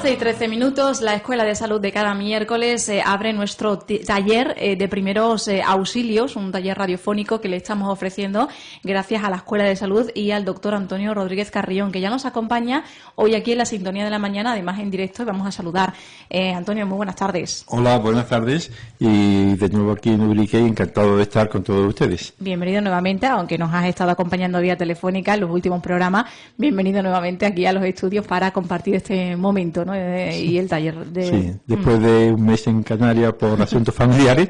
11:13, la Escuela de Salud de cada miércoles abre nuestro taller de primeros auxilios, un taller radiofónico que le estamos ofreciendo gracias a la Escuela de Salud y al doctor Antonio Rodríguez Carrión, que ya nos acompaña hoy aquí en la Sintonía de la Mañana, además en directo, y vamos a saludar. Antonio, muy buenas tardes. Hola, buenas tardes, y de nuevo aquí en Ubrique, encantado de estar con todos ustedes. Bienvenido nuevamente, aunque nos has estado acompañando vía telefónica en los últimos programas, bienvenido nuevamente aquí a los estudios para compartir este momento, ¿no? Y el taller de... Sí, después de un mes en Canarias por asuntos familiares,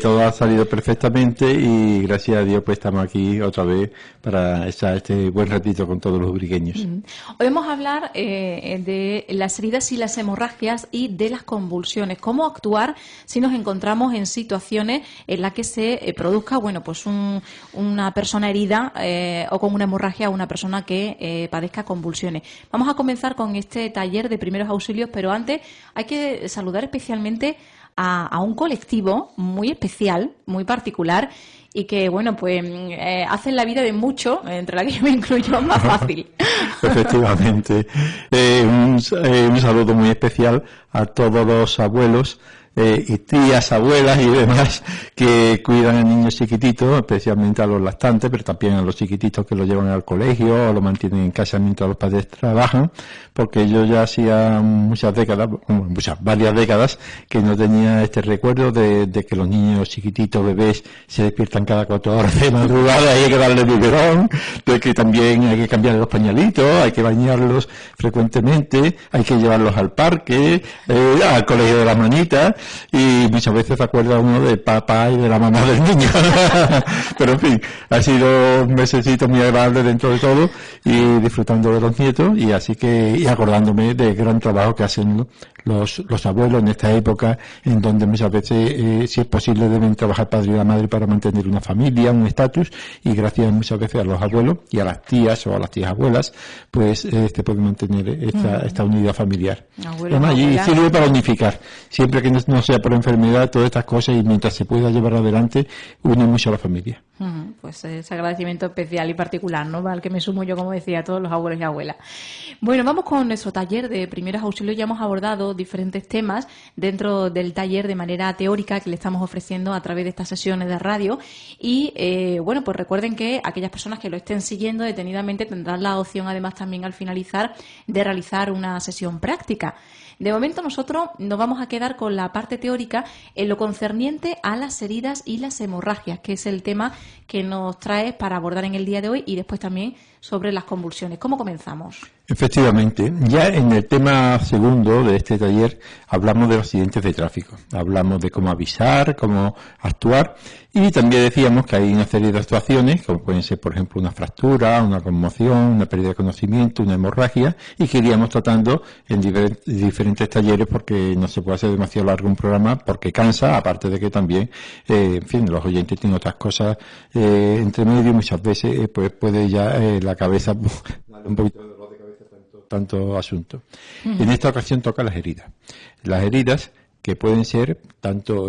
todo ha salido perfectamente y gracias a Dios pues estamos aquí otra vez para echar este buen ratito con todos los ubriqueños. Hoy vamos a hablar de las heridas y las hemorragias y de las convulsiones. ¿Cómo actuar si nos encontramos en situaciones en las que se produzca, bueno, pues una persona herida o con una hemorragia o una persona que padezca convulsiones? Vamos a comenzar con este taller de primeros auxilios, pero antes hay que saludar especialmente a un colectivo muy especial, muy particular, y que, bueno, pues hacen la vida de muchos, entre la que yo me incluyo, más fácil. Efectivamente. Un saludo muy especial a todos los abuelos y tías, abuelas y demás que cuidan a niños chiquititos, especialmente a los lactantes, pero también a los chiquititos que los llevan al colegio o lo mantienen en casa mientras los padres trabajan, porque yo ya hacía varias décadas que no tenía este recuerdo de que los niños chiquititos, bebés, se despiertan cada 4 horas de madrugada y hay que darle biberón, de que también hay que cambiar los pañalitos, hay que bañarlos frecuentemente, hay que llevarlos al parque, al colegio de las manitas, y muchas veces se acuerda uno del papá y de la mamá del niño. Pero en fin, ha sido un mesecito muy agradable dentro de todo y disfrutando de los nietos y acordándome del gran trabajo que hacen los abuelos en esta época en donde muchas veces, si es posible, deben trabajar padre y la madre para mantener una familia, un estatus, y gracias muchas veces a los abuelos y a las tías o a las tías abuelas, pues se puede mantener esta unidad familiar. Y sirve para unificar, siempre que no sea por enfermedad, todas estas cosas, y mientras se pueda llevar adelante, une mucho a la familia. Pues ese agradecimiento especial y particular, ¿no? Al que me sumo yo, como decía, a todos los abuelos y abuelas. Bueno, vamos con nuestro taller de primeros auxilios. Ya hemos abordado diferentes temas dentro del taller de manera teórica que le estamos ofreciendo a través de estas sesiones de radio. Y, bueno, pues recuerden que aquellas personas que lo estén siguiendo detenidamente tendrán la opción, además, también al finalizar, de realizar una sesión práctica. De momento nosotros nos vamos a quedar con la parte teórica en lo concerniente a las heridas y las hemorragias, que es el tema que nos trae para abordar en el día de hoy, y después también sobre las convulsiones. ¿Cómo comenzamos? Efectivamente, ya en el tema segundo de este taller hablamos de los accidentes de tráfico, hablamos de cómo avisar, cómo actuar, y también decíamos que hay una serie de actuaciones, como pueden ser, por ejemplo, una fractura, una conmoción, una pérdida de conocimiento, una hemorragia, y que iríamos tratando en diferentes talleres, porque no se puede hacer demasiado largo un programa, porque cansa, aparte de que también, en fin, los oyentes tienen otras cosas entre medio, y muchas veces pues puede ya la cabeza darle un poquito de dolor de cabeza tanto asunto. En esta ocasión toca las heridas. Las heridas que pueden ser tanto,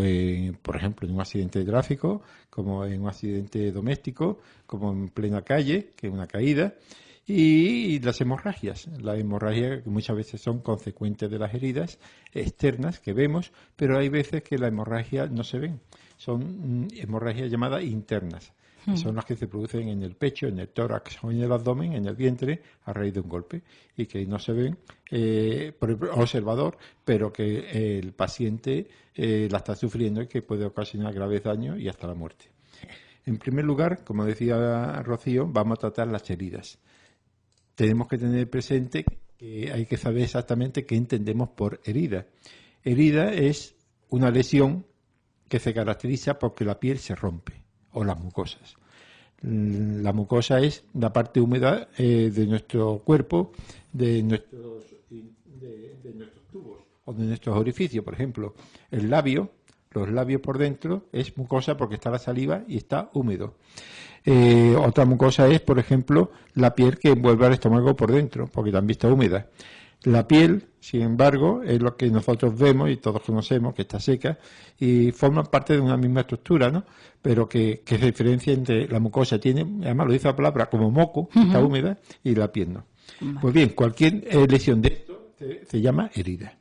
por ejemplo, en un accidente de tráfico, como en un accidente doméstico, como en plena calle, que es una caída, y las hemorragias. Las hemorragias que muchas veces son consecuentes de las heridas externas que vemos, pero hay veces que las hemorragias no se ven. Son hemorragias llamadas internas. Son las que se producen en el pecho, en el tórax o en el abdomen, en el vientre, a raíz de un golpe, y que no se ven por el observador, pero que el paciente la está sufriendo y que puede ocasionar graves daños y hasta la muerte. En primer lugar, como decía Rocío, vamos a tratar las heridas. Tenemos que tener presente que hay que saber exactamente qué entendemos por herida. Herida es una lesión que se caracteriza porque la piel se rompe, o las mucosas. La mucosa es la parte húmeda de nuestro cuerpo, de nuestros tubos o de nuestros orificios. Por ejemplo, el labio, los labios por dentro es mucosa porque está la saliva y está húmedo. Otra mucosa es, por ejemplo, la piel que envuelve al estómago por dentro, porque también está húmeda. La piel, sin embargo, es lo que nosotros vemos y todos conocemos, que está seca y forma parte de una misma estructura, ¿no? Pero que se diferencia entre la mucosa, tiene, además lo dice la palabra, como moco, está húmeda, y la piel no. Pues bien, cualquier lesión de esto Se llama herida.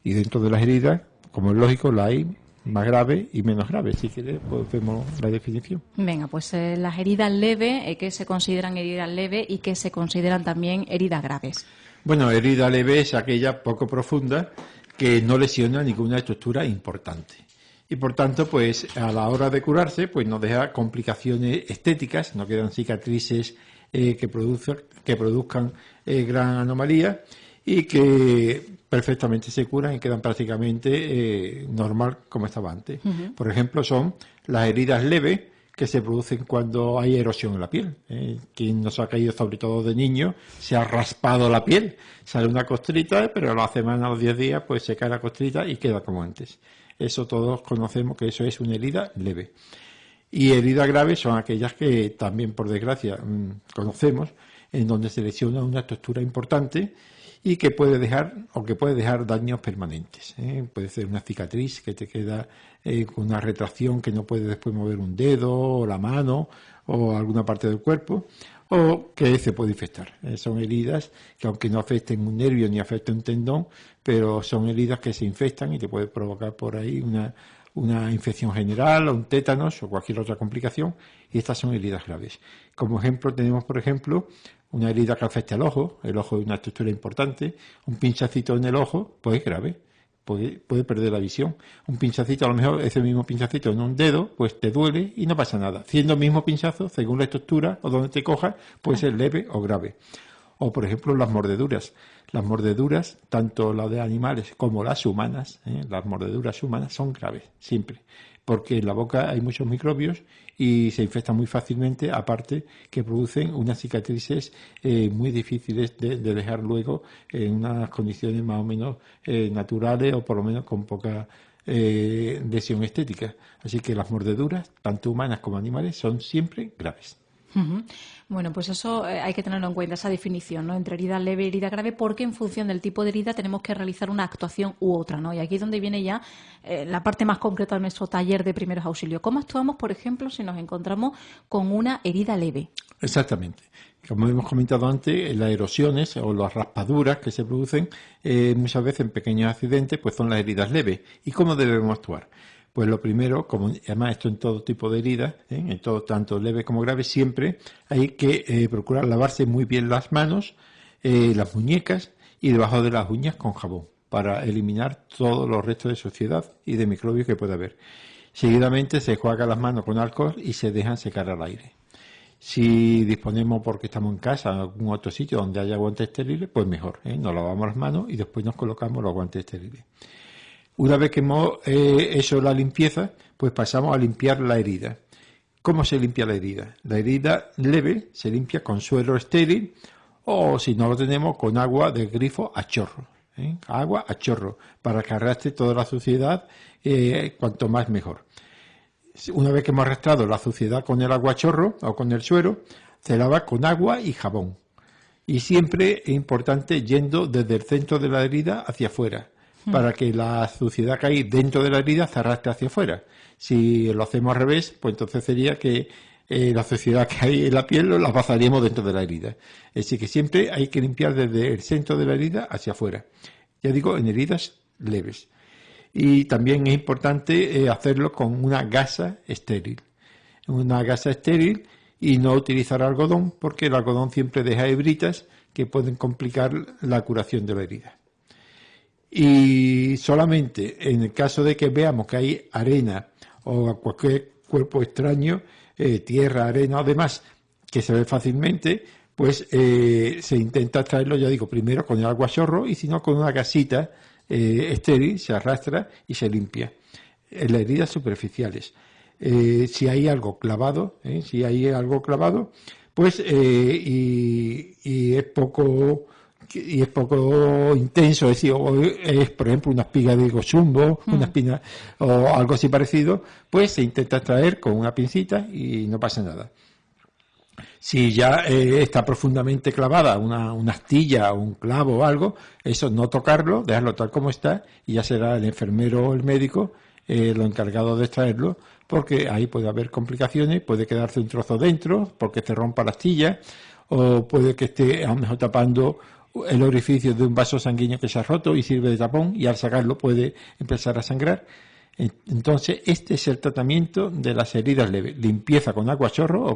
Y dentro de las heridas, como es lógico, la hay más grave y menos grave. Si quieres, pues vemos la definición. Venga, pues las heridas leves, ¿qué se consideran heridas leves y qué se consideran también heridas graves? Bueno, herida leve es aquella poco profunda que no lesiona ninguna estructura importante. Y por tanto, pues a la hora de curarse, pues no deja complicaciones estéticas, no quedan cicatrices que produzcan gran anomalía y que perfectamente se curan y quedan prácticamente normal como estaba antes. Uh-huh. Por ejemplo, son las heridas leves que se producen cuando hay erosión en la piel. Quien nos ha caído, sobre todo de niño, se ha raspado la piel, sale una costrita, pero a la semana, a los 10 días, pues se cae la costrita y queda como antes. Eso todos conocemos que eso es una herida leve. Y heridas graves son aquellas que también, por desgracia, conocemos, en donde se lesiona una estructura importante y que puede dejar daños permanentes. Puede ser una cicatriz que te queda con una retracción que no puedes después mover un dedo o la mano o alguna parte del cuerpo, o que se puede infectar. Son heridas que, aunque no afecten un nervio ni afecten un tendón, pero son heridas que se infectan y te puede provocar por ahí una infección general o un tétanos o cualquier otra complicación, y estas son heridas graves. Como ejemplo tenemos, por ejemplo, una herida que afecta al ojo. El ojo es una estructura importante. Un pinchacito en el ojo, pues es grave, puede perder la visión. Un pinchacito, a lo mejor ese mismo pinchacito en un dedo, pues te duele y no pasa nada. Siendo el mismo pinchazo, según la estructura o donde te coja, puede ser leve o grave. O, por ejemplo, las mordeduras. Las mordeduras, tanto las de animales como las humanas, las mordeduras humanas son graves, siempre. Porque en la boca hay muchos microbios y se infectan muy fácilmente, aparte que producen unas cicatrices muy difíciles de dejar luego en unas condiciones más o menos naturales o por lo menos con poca lesión estética. Así que las mordeduras, tanto humanas como animales, son siempre graves. Uh-huh. Bueno, pues eso hay que tenerlo en cuenta, esa definición, ¿no?, entre herida leve y herida grave, porque en función del tipo de herida tenemos que realizar una actuación u otra, ¿no? Y aquí es donde viene ya la parte más concreta de nuestro taller de primeros auxilios. ¿Cómo actuamos, por ejemplo, si nos encontramos con una herida leve? Exactamente. Como hemos comentado antes, las erosiones o las raspaduras que se producen muchas veces en pequeños accidentes, pues son las heridas leves. ¿Y cómo debemos actuar? Pues lo primero, como además esto en todo tipo de heridas, en todo, tanto leve como grave, siempre hay que procurar lavarse muy bien las manos, las muñecas y debajo de las uñas con jabón para eliminar todos los restos de suciedad y de microbios que pueda haber. Seguidamente se enjuaga las manos con alcohol y se dejan secar al aire. Si disponemos, porque estamos en casa, en algún otro sitio donde haya guantes estériles, pues mejor, nos lavamos las manos y después nos colocamos los guantes estériles. Una vez que hemos hecho la limpieza, pues pasamos a limpiar la herida. ¿Cómo se limpia la herida? La herida leve se limpia con suero estéril o, si no lo tenemos, con agua del grifo a chorro. Agua a chorro, para que arrastre toda la suciedad, cuanto más mejor. Una vez que hemos arrastrado la suciedad con el agua a chorro o con el suero, se lava con agua y jabón. Y siempre es importante yendo desde el centro de la herida hacia afuera, para que la suciedad que hay dentro de la herida se arrastre hacia afuera. Si lo hacemos al revés, pues entonces sería que la suciedad que hay en la piel la pasaríamos dentro de la herida. Es decir, que siempre hay que limpiar desde el centro de la herida hacia afuera. Ya digo, en heridas leves. Y también es importante hacerlo con una gasa estéril. Una gasa estéril y no utilizar algodón, porque el algodón siempre deja hebritas que pueden complicar la curación de la herida. Y solamente en el caso de que veamos que hay arena o cualquier cuerpo extraño, tierra, arena o demás, que se ve fácilmente, pues se intenta extraerlo, ya digo, primero con el agua a chorro y si no con una gasita estéril, se arrastra y se limpia. En las heridas superficiales. Si hay algo clavado, pues y es poco intenso, es decir, o es, por ejemplo, una espiga de gosumbo, una espina o algo así parecido, pues se intenta extraer con una pincita y no pasa nada. Si ya está profundamente clavada una astilla o un clavo o algo, eso no tocarlo, dejarlo tal como está y ya será el enfermero o el médico lo encargado de extraerlo, porque ahí puede haber complicaciones, puede quedarse un trozo dentro porque se rompa la astilla, o puede que esté a lo mejor tapando el orificio de un vaso sanguíneo que se ha roto y sirve de tapón, y al sacarlo puede empezar a sangrar. Entonces, este es el tratamiento de las heridas leves. Limpieza con agua a chorro o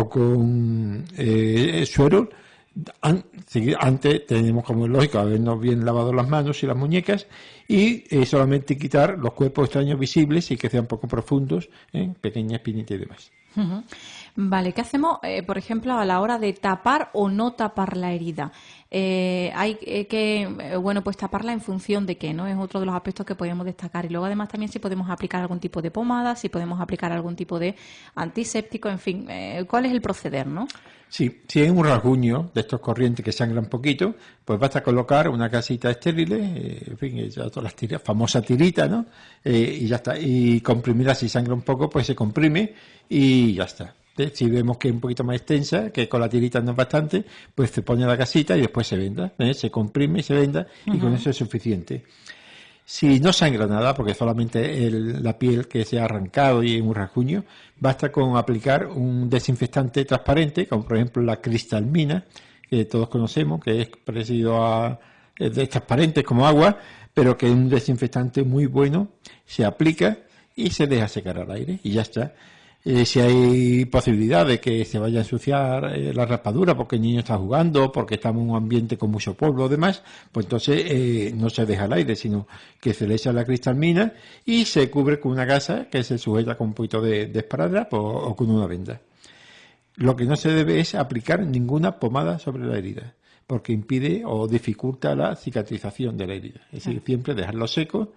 con suero. Antes tenemos, como es lógico, habernos bien lavado las manos y las muñecas, y solamente quitar los cuerpos extraños visibles y que sean poco profundos, pequeñas espinitas y demás. Uh-huh. Vale, ¿qué hacemos, por ejemplo, a la hora de tapar o no tapar la herida? Hay que, pues taparla en función de qué, ¿no? Es otro de los aspectos que podemos destacar. Y luego, además, también si podemos aplicar algún tipo de pomada, si podemos aplicar algún tipo de antiséptico, en fin, ¿cuál es el proceder, no? Sí, si es un rasguño de estos corrientes que sangran poquito, pues basta colocar una casita estéril, en fin, ya todas las tiras, famosa tirita, ¿no? Y ya está. Y comprimirla, si sangra un poco, pues se comprime y ya está. Si vemos que es un poquito más extensa, que con la tirita no es bastante, pues se pone la casita y después se venda, se comprime y se venda, y con eso es suficiente. Si no sangra nada, porque solamente la piel que se ha arrancado y un rasguño, basta con aplicar un desinfectante transparente, como por ejemplo la cristalmina, que todos conocemos, que es parecido es transparente como agua, pero que es un desinfectante muy bueno. Se aplica y se deja secar al aire y ya está. Si hay posibilidad de que se vaya a ensuciar la raspadura porque el niño está jugando, porque estamos en un ambiente con mucho polvo o demás, pues entonces no se deja al aire, sino que se le echa la cristalmina y se cubre con una gasa que se sujeta con un poquito de esparadrapo o con una venda. Lo que no se debe es aplicar ninguna pomada sobre la herida, porque impide o dificulta la cicatrización de la herida. Es decir, siempre dejarlo seco,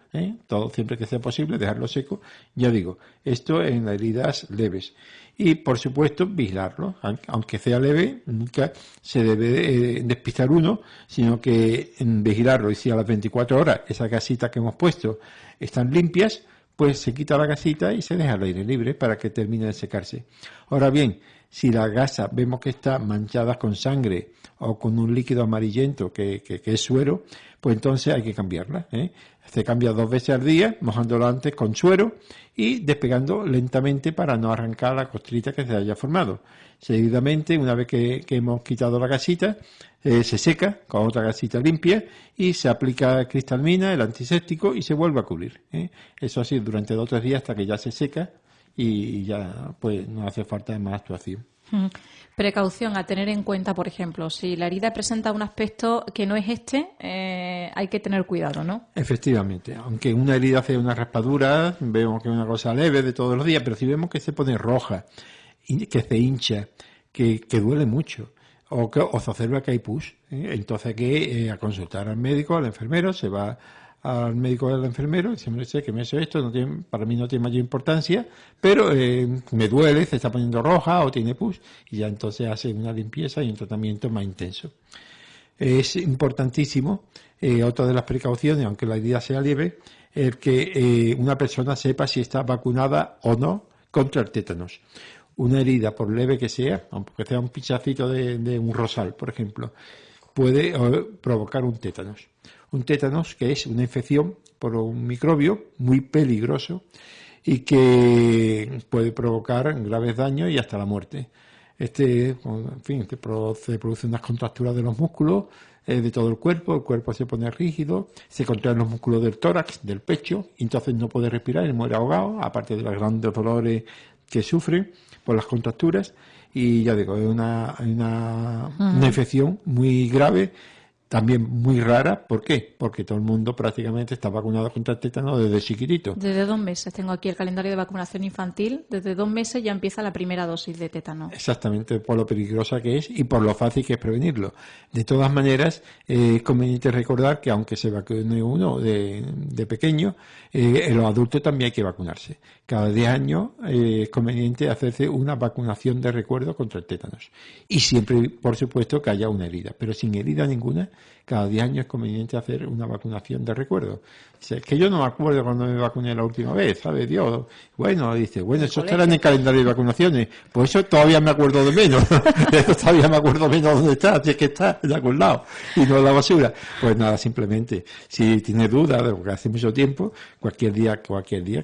todo siempre que sea posible, dejarlo seco. Ya digo, esto en las heridas leves. Y, por supuesto, vigilarlo. Aunque sea leve, nunca se debe despistar uno, sino que vigilarlo. Y si a las 24 horas esa casita que hemos puesto están limpias, pues se quita la gasita y se deja al aire libre para que termine de secarse. Ahora bien, si la gasa vemos que está manchada con sangre o con un líquido amarillento que es suero, pues entonces hay que cambiarla. Se cambia 2 veces al día, mojándola antes con suero y despegando lentamente para no arrancar la costrita que se haya formado. Seguidamente, una vez que hemos quitado la gasita, se seca con otra gasita limpia y se aplica cristalmina, el antiséptico, y se vuelve a cubrir. Eso así durante 2 o 3 días hasta que ya se seca y ya pues no hace falta más actuación. Precaución a tener en cuenta, por ejemplo, si la herida presenta un aspecto que no es hay que tener cuidado, ¿no? Efectivamente, aunque una herida hace una raspadura, vemos que es una cosa leve de todos los días, pero si vemos que se pone roja, que se hincha, que duele mucho, o se observa que hay pus, entonces hay que a consultar al médico, al enfermero, se va al médico o al enfermero, dice, me sé que me he hecho esto, para mí no tiene mayor importancia, pero me duele, se está poniendo roja o tiene pus, y ya entonces hace una limpieza y un tratamiento más intenso. Es importantísimo, otra de las precauciones, aunque la herida sea leve, el que una persona sepa si está vacunada o no contra el tétanos. Una herida, por leve que sea, aunque sea un pinchacito de un rosal, por ejemplo, puede provocar un tétanos. Un tétanos que es una infección por un microbio muy peligroso y que puede provocar graves daños y hasta la muerte. Se produce unas contracturas de los músculos de todo el cuerpo se pone rígido, se contraen los músculos del tórax, del pecho, y entonces no puede respirar y muere ahogado, aparte de los grandes dolores que sufre por las contracturas, y ya digo, es una infección muy grave, también muy rara. ¿Por qué? Porque todo el mundo prácticamente está vacunado contra el tétano desde chiquitito. Desde 2 meses. Tengo aquí el calendario de vacunación infantil. Desde 2 meses ya empieza la primera dosis de tétano. Exactamente, por lo peligrosa que es y por lo fácil que es prevenirlo. De todas maneras, es conveniente recordar que aunque se vacune uno de pequeño, en los adultos también hay que vacunarse. Cada 10 años es conveniente hacerse una vacunación de recuerdo contra el tétanos. Y siempre, por supuesto, que haya una herida. Pero sin herida ninguna, cada 10 años es conveniente hacer una vacunación de recuerdo. Dice, es que yo no me acuerdo cuando me vacuné la última vez, ¿sabe Dios? Bueno, dice, bueno, eso estará en el calendario de vacunaciones. Pues eso todavía me acuerdo de menos. Eso todavía me acuerdo menos dónde está, si es que está en algún lado y no en la basura. Pues nada, simplemente, si tiene dudas de lo que hace mucho tiempo, cualquier día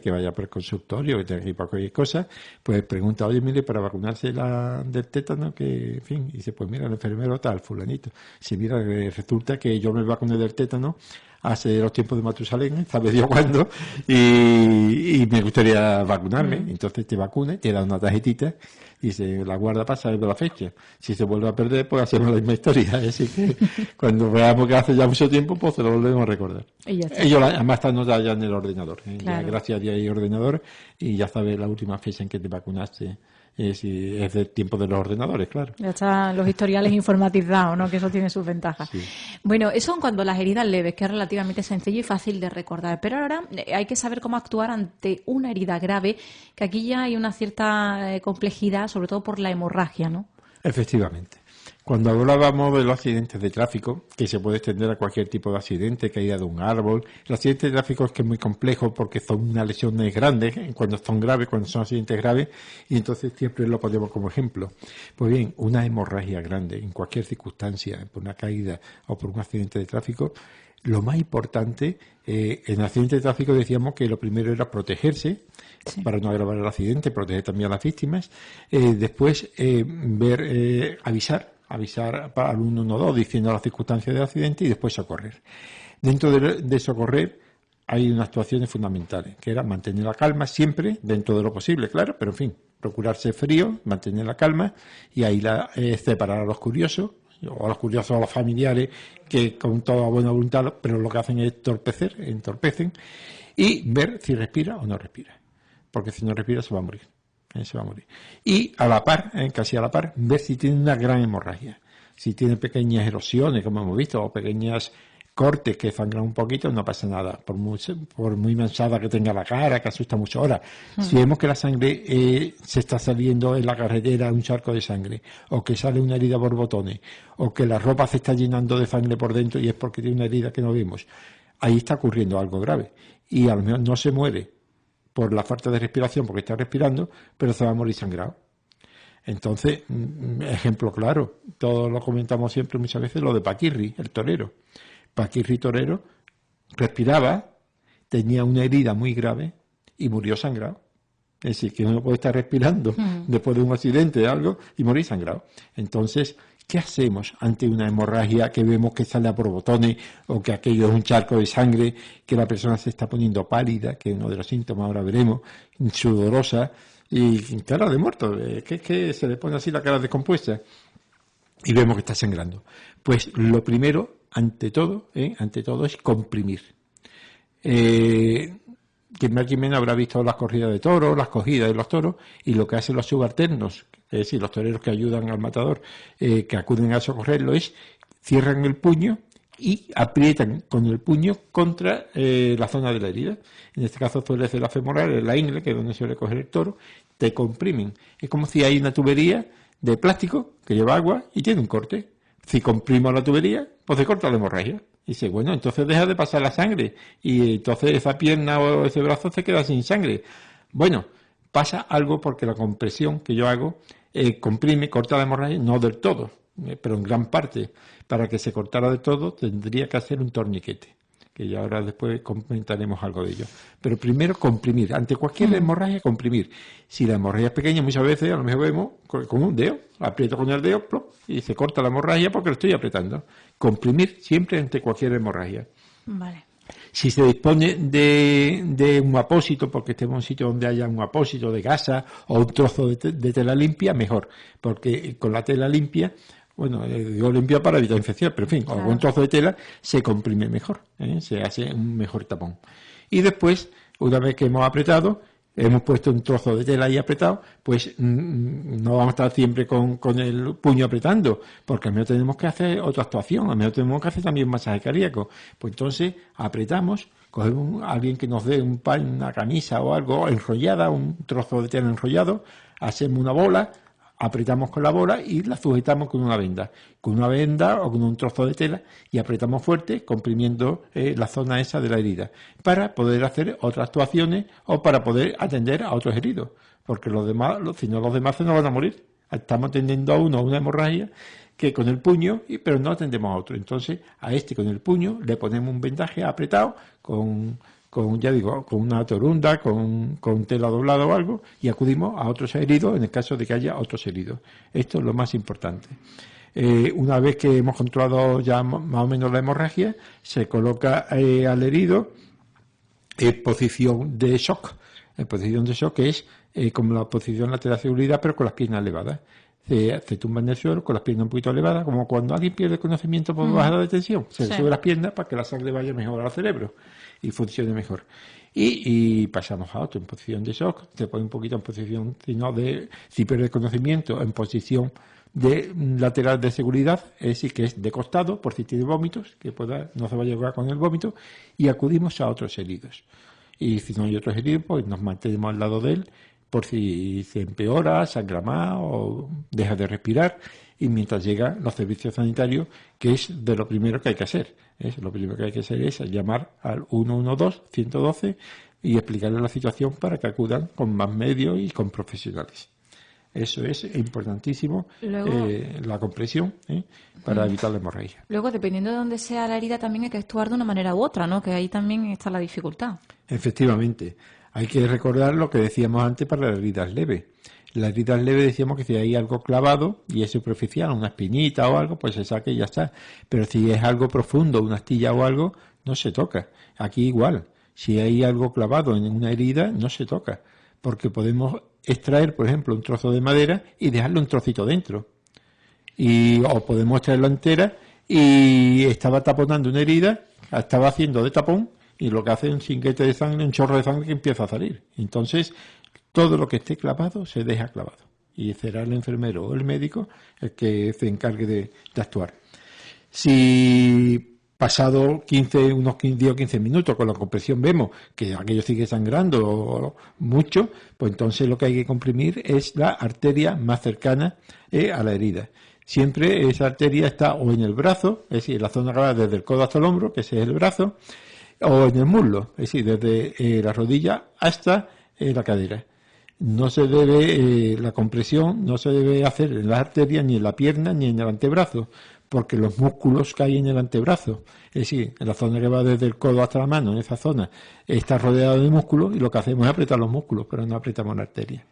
que vaya por el consultorio, que tenga que ir para cualquier cosa, pues pregunta, oye, mire, para vacunarse del tétano, que, en fin, y dice, pues mira, el enfermero tal, fulanito. Si mira, resulta que yo me vacuné del tétano hace los tiempos de Matusalén, sabe Dios cuándo, y me gustaría vacunarme. Entonces te vacuna, te da una tarjetita y se la guarda para saber de la fecha. Si se vuelve a perder, pues hacemos la misma historia. Así que cuando veamos que hace ya mucho tiempo, pues se lo volvemos a recordar. Ellos además están notadas ya en el ordenador. Claro. Ya, gracias a Dios hay ordenador y ya sabes la última fecha en que te vacunaste. Si es del tiempo de los ordenadores, claro. Ya están los historiales informatizados, ¿no? Que eso tiene sus ventajas. Sí. Bueno, eso en cuanto a las heridas leves, que es relativamente sencillo y fácil de recordar. Pero ahora hay que saber cómo actuar ante una herida grave, que aquí ya hay una cierta complejidad, sobre todo por la hemorragia, ¿no? Efectivamente. Cuando hablábamos de los accidentes de tráfico, que se puede extender a cualquier tipo de accidente, caída de un árbol, el accidente de tráfico es que es muy complejo porque son unas lesiones grandes, cuando son graves, cuando son accidentes graves, y entonces siempre lo ponemos como ejemplo. Pues bien, una hemorragia grande, en cualquier circunstancia, por una caída o por un accidente de tráfico, lo más importante, en accidente de tráfico decíamos que lo primero era protegerse, sí, para no agravar el accidente, proteger también a las víctimas, después avisar para al 112 diciendo las circunstancias del accidente y después socorrer. Dentro de socorrer hay unas actuaciones fundamentales, que era mantener la calma siempre, dentro de lo posible, claro, pero en fin, procurarse frío, mantener la calma y ahí separar a los curiosos, o a los curiosos o a los familiares que con toda buena voluntad, pero lo que hacen es entorpecen y ver si respira o no respira, porque si no respira se va a morir. Y a la par, casi a la par, ver si tiene una gran hemorragia. Si tiene pequeñas erosiones, como hemos visto, o pequeñas cortes que sangran un poquito, no pasa nada. Por muy manchada que tenga la cara, que asusta mucho. Ahora, si vemos que la sangre se está saliendo en la carretera, un charco de sangre, o que sale una herida por botones, o que la ropa se está llenando de sangre por dentro y es porque tiene una herida que no vemos, ahí está ocurriendo algo grave. Y a lo mejor no se muere por la falta de respiración, porque está respirando, pero se va a morir sangrado. Entonces, ejemplo claro, todos lo comentamos siempre muchas veces, lo de Paquirri, el torero. Paquirri torero respiraba, tenía una herida muy grave y murió sangrado. Es decir, que uno puede estar respirando después de un accidente de algo y morir sangrado. Entonces, ¿qué hacemos ante una hemorragia que vemos que sale a por botones o que aquello es un charco de sangre, que la persona se está poniendo pálida, que es uno de los síntomas, ahora veremos, sudorosa y cara de muerto, que se le pone así la cara descompuesta y vemos que está sangrando? Pues lo primero, ante todo es comprimir. Quien menos habrá visto las corridas de toros, las cogidas de los toros, y lo que hacen los subalternos, es decir, los toreros que ayudan al matador, que acuden a socorrerlo, es cierran el puño y aprietan con el puño contra la zona de la herida. En este caso suele ser la femoral, la ingle, que es donde suele coger el toro, te comprimen. Es como si hay una tubería de plástico que lleva agua y tiene un corte. Si comprimo la tubería, pues se corta la hemorragia. Y dice, bueno, entonces deja de pasar la sangre y entonces esa pierna o ese brazo se queda sin sangre. Bueno, pasa algo porque la compresión que yo hago comprime, corta la hemorragia, no del todo, pero en gran parte. Para que se cortara de todo tendría que hacer un torniquete, que ya ahora después comentaremos algo de ello. Pero primero comprimir, ante cualquier hemorragia comprimir. Si la hemorragia es pequeña, muchas veces a lo mejor vemos con un dedo, aprieto con el dedo plop, y se corta la hemorragia porque lo estoy apretando. Comprimir siempre ante cualquier hemorragia. Vale. Si se dispone de un apósito, porque estemos en un sitio donde haya un apósito de gasa o un trozo de tela limpia, mejor, porque con la tela limpia, bueno, digo limpia para evitar infección, pero en fin, con algún trozo de tela se comprime mejor, se hace un mejor tapón. Y después, una vez que hemos apretado, hemos puesto un trozo de tela ahí apretado, pues no vamos a estar siempre con el puño apretando, porque al menos tenemos que hacer otra actuación, al menos tenemos que hacer también masaje cardíaco. Pues entonces apretamos, cogemos a alguien que nos dé un pan, una camisa o algo enrollada, un trozo de tela enrollado, hacemos una bola, apretamos con la bola y la sujetamos con una venda o con un trozo de tela y apretamos fuerte, comprimiendo la zona esa de la herida, para poder hacer otras actuaciones o para poder atender a otros heridos, porque los demás, si no, los demás se nos van a morir. Estamos atendiendo a uno a una hemorragia que con el puño, pero no atendemos a otro. Entonces, a este con el puño le ponemos un vendaje apretado con una torunda, con tela doblada o algo, y acudimos a otros heridos en el caso de que haya otros heridos. Esto es lo más importante. Una vez que hemos controlado ya más o menos la hemorragia, se coloca al herido en posición de shock. En posición de shock es como la posición lateral de seguridad, pero con las piernas elevadas. Se tumba en el suelo con las piernas un poquito elevadas, como cuando alguien pierde conocimiento por bajada de tensión. Se le sube las piernas para que la sangre vaya mejor al cerebro y funcione mejor. Y pasamos a otro en posición de shock. Se pone un poquito en posición, si pierde conocimiento, en posición de lateral de seguridad, es decir, que es de costado, por si tiene vómitos, que no se vaya a llevar con el vómito, y acudimos a otros heridos. Y si no hay otros heridos, pues nos mantenemos al lado de él, por si se empeora, sangra más o deja de respirar, y mientras llegan los servicios sanitarios, que es de lo primero que hay que hacer. Lo primero que hay que hacer es llamar al 112, 112, y explicarle la situación para que acudan con más medios y con profesionales. Eso es importantísimo, la compresión, para evitar la hemorragia. Luego, dependiendo de dónde sea la herida, también hay que actuar de una manera u otra, ¿no? Que ahí también está la dificultad. Efectivamente. Hay que recordar lo que decíamos antes para las heridas leves. Las heridas leves decíamos que si hay algo clavado y es superficial, una espinita o algo, pues se saca y ya está. Pero si es algo profundo, una astilla o algo, no se toca. Aquí igual. Si hay algo clavado en una herida, no se toca. Porque extraer, por ejemplo, un trozo de madera y dejarle un trocito dentro. O podemos extraerlo entera y estaba taponando una herida, estaba haciendo de tapón, y lo que hace es un chinguete de sangre, un chorro de sangre que empieza a salir. Entonces, todo lo que esté clavado se deja clavado. Y será el enfermero o el médico el que se encargue de actuar. Si pasado unos 10 o 15 minutos con la compresión vemos que aquello sigue sangrando mucho, pues entonces lo que hay que comprimir es la arteria más cercana a la herida. Siempre esa arteria está o en el brazo, es decir, en la zona que va desde el codo hasta el hombro, que ese es el brazo, o en el muslo, es decir, desde la rodilla hasta la cadera. No se debe, la compresión no se debe hacer en las arterias, ni en la pierna, ni en el antebrazo, porque los músculos que hay en el antebrazo, es decir, en la zona que va desde el codo hasta la mano, en esa zona, está rodeado de músculos y lo que hacemos es apretar los músculos, pero no apretamos la arteria.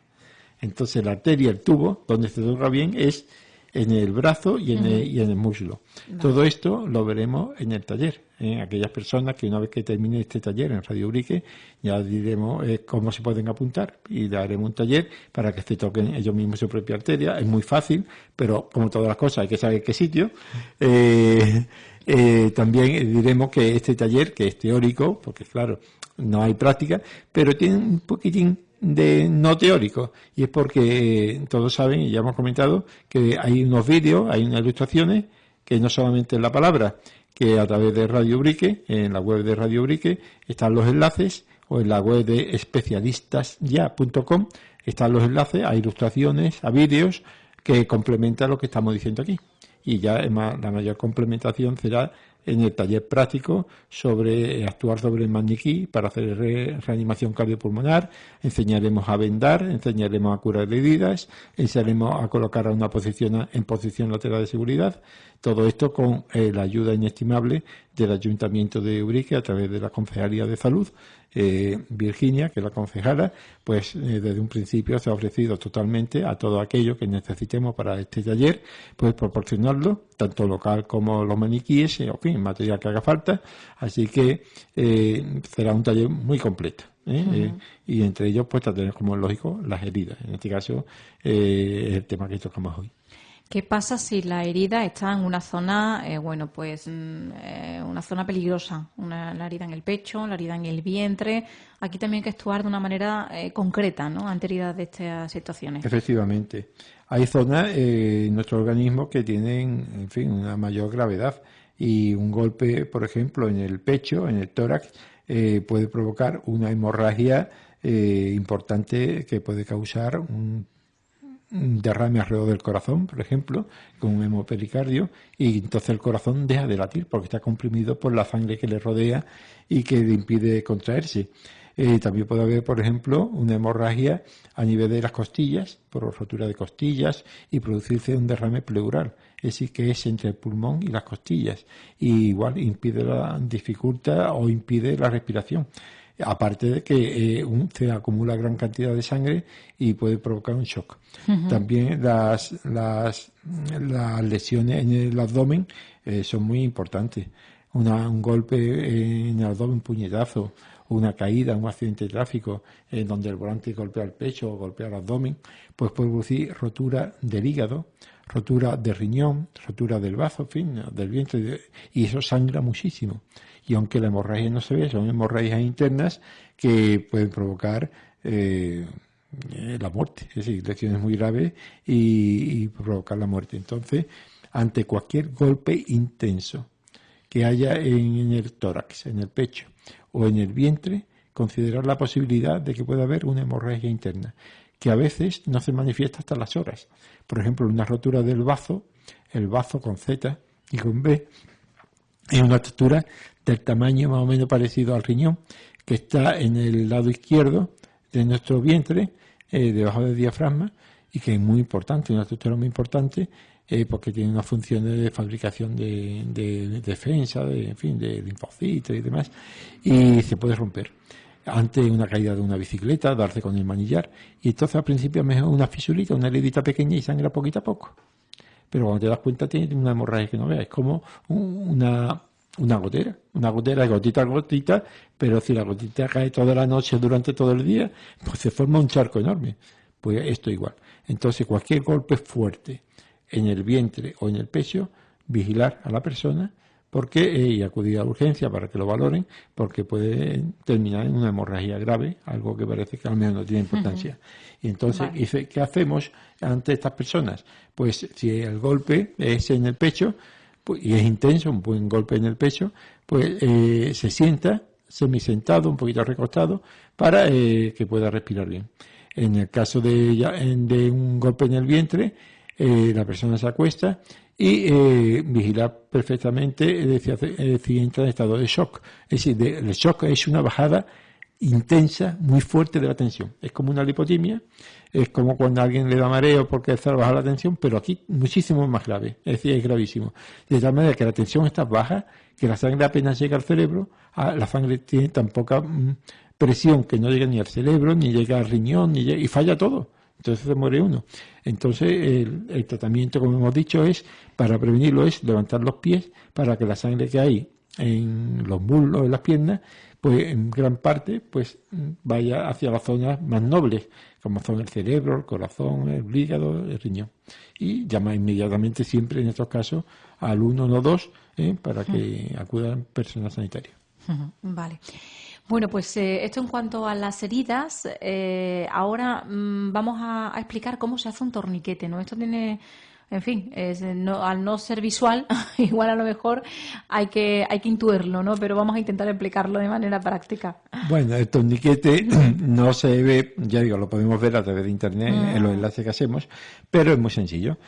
Entonces la arteria, el tubo, donde se toca bien es en el brazo y en el muslo. Vale. Todo esto lo veremos en el taller. Aquellas personas que una vez que termine este taller en Radio Ubrique, ya diremos cómo se pueden apuntar y le haremos un taller para que se toquen ellos mismos su propia arteria. Es muy fácil, pero como todas las cosas hay que saber qué sitio. También diremos que este taller, que es teórico, porque claro, no hay práctica, pero tiene un poquitín de no teórico, y es porque todos saben, y ya hemos comentado, que hay unos vídeos, hay unas ilustraciones, que no solamente es la palabra, que a través de Radio Ubrique, en la web de Radio Ubrique, están los enlaces, o en la web de especialistasya.com están los enlaces a ilustraciones, a vídeos, que complementan lo que estamos diciendo aquí. Y ya la mayor complementación será en el taller práctico sobre actuar sobre el maniquí para hacer reanimación cardiopulmonar. Enseñaremos a vendar, enseñaremos a curar heridas, enseñaremos a colocar a una posición en posición lateral de seguridad. Todo esto con la ayuda inestimable del Ayuntamiento de Ubrique a través de la Concejalía de Salud. Virginia, que es la concejala, pues desde un principio se ha ofrecido totalmente a todo aquello que necesitemos para este taller, pues proporcionarlo, tanto local como los maniquíes, en fin, material que haga falta. Así que será un taller muy completo. Y entre ellos, pues tratar, como es lógico, las heridas. En este caso, es el tema que tocamos hoy. ¿Qué pasa si la herida está en una zona, una zona peligrosa? La herida en el pecho, la herida en el vientre. Aquí también hay que actuar de una manera concreta, ¿no?, ante heridas de estas situaciones. Efectivamente. Hay zonas en nuestro organismo que tienen, en fin, una mayor gravedad. Y un golpe, por ejemplo, en el pecho, en el tórax, puede provocar una hemorragia importante que puede causar un derrame alrededor del corazón, por ejemplo, con un hemopericardio, y entonces el corazón deja de latir porque está comprimido por la sangre que le rodea y que le impide contraerse. También puede haber, por ejemplo, una hemorragia a nivel de las costillas, por rotura de costillas, y producirse un derrame pleural, es decir, que es entre el pulmón y las costillas, y igual dificulta o impide la respiración. Aparte de que se acumula gran cantidad de sangre y puede provocar un shock. Uh-huh. También las lesiones en el abdomen son muy importantes. Un golpe en el abdomen, un puñetazo, una caída, un accidente de tráfico, en donde el volante golpea el pecho o golpea el abdomen, pues puede producir rotura del hígado, rotura del riñón, rotura del bazo, en fin, del vientre, y eso sangra muchísimo. Y aunque la hemorragia no se ve, son hemorragias internas que pueden provocar la muerte, es decir, lesiones muy graves y provocar la muerte. Entonces, ante cualquier golpe intenso que haya en el tórax, en el pecho o en el vientre, considerar la posibilidad de que pueda haber una hemorragia interna, que a veces no se manifiesta hasta las horas. Por ejemplo, una rotura del bazo, el bazo con Z y con B, es una estructura del tamaño más o menos parecido al riñón, que está en el lado izquierdo de nuestro vientre, debajo del diafragma, y que es muy importante, una estructura muy importante, porque tiene unas funciones de fabricación de defensa, de linfocitos y demás, y se puede romper ante una caída de una bicicleta, darse con el manillar, y entonces al principio es mejor una fisurita, una heridita pequeña y sangra poquito a poco. Pero cuando te das cuenta tiene una hemorragia que no veas, es como una gotera, de gotita a gotita, pero si la gotita cae toda la noche durante todo el día, pues se forma un charco enorme. Pues esto igual. Entonces cualquier golpe fuerte en el vientre o en el pecho, vigilar a la persona y acudir a urgencia para que lo valoren, porque puede terminar en una hemorragia grave, algo que parece que al menos no tiene importancia. Y entonces, vale. ¿Qué hacemos ante estas personas? Pues si el golpe es en el pecho, pues, y es intenso, un buen golpe en el pecho, pues se sienta semisentado, un poquito recostado, para que pueda respirar bien. En el caso de un golpe en el vientre, la persona se acuesta y vigilar perfectamente, es decir, entra en estado de shock. Es decir, el shock es una bajada intensa, muy fuerte de la tensión. Es como una lipotimia, es como cuando a alguien le da mareo porque está baja la tensión, pero aquí muchísimo más grave, es decir, es gravísimo. De tal manera que la tensión está baja, que la sangre apenas llega al cerebro, la sangre tiene tan poca presión que no llega ni al cerebro, ni llega al riñón, y falla todo. Entonces se muere uno. Entonces el tratamiento, como hemos dicho, para prevenirlo es levantar los pies para que la sangre que hay en los muslos, en las piernas, pues en gran parte pues vaya hacia las zonas más nobles, como son el cerebro, el corazón, el hígado, el riñón. Y llama inmediatamente siempre en estos casos al 112 para que acudan personas sanitarias. Vale. Bueno, pues esto en cuanto a las heridas. Ahora vamos a explicar cómo se hace un torniquete, ¿no? Esto tiene, en fin, al no ser visual, igual a lo mejor hay que intuirlo, ¿no? Pero vamos a intentar explicarlo de manera práctica. Bueno, el torniquete no se ve, ya digo, lo podemos ver a través de internet en los enlaces que hacemos, pero es muy sencillo.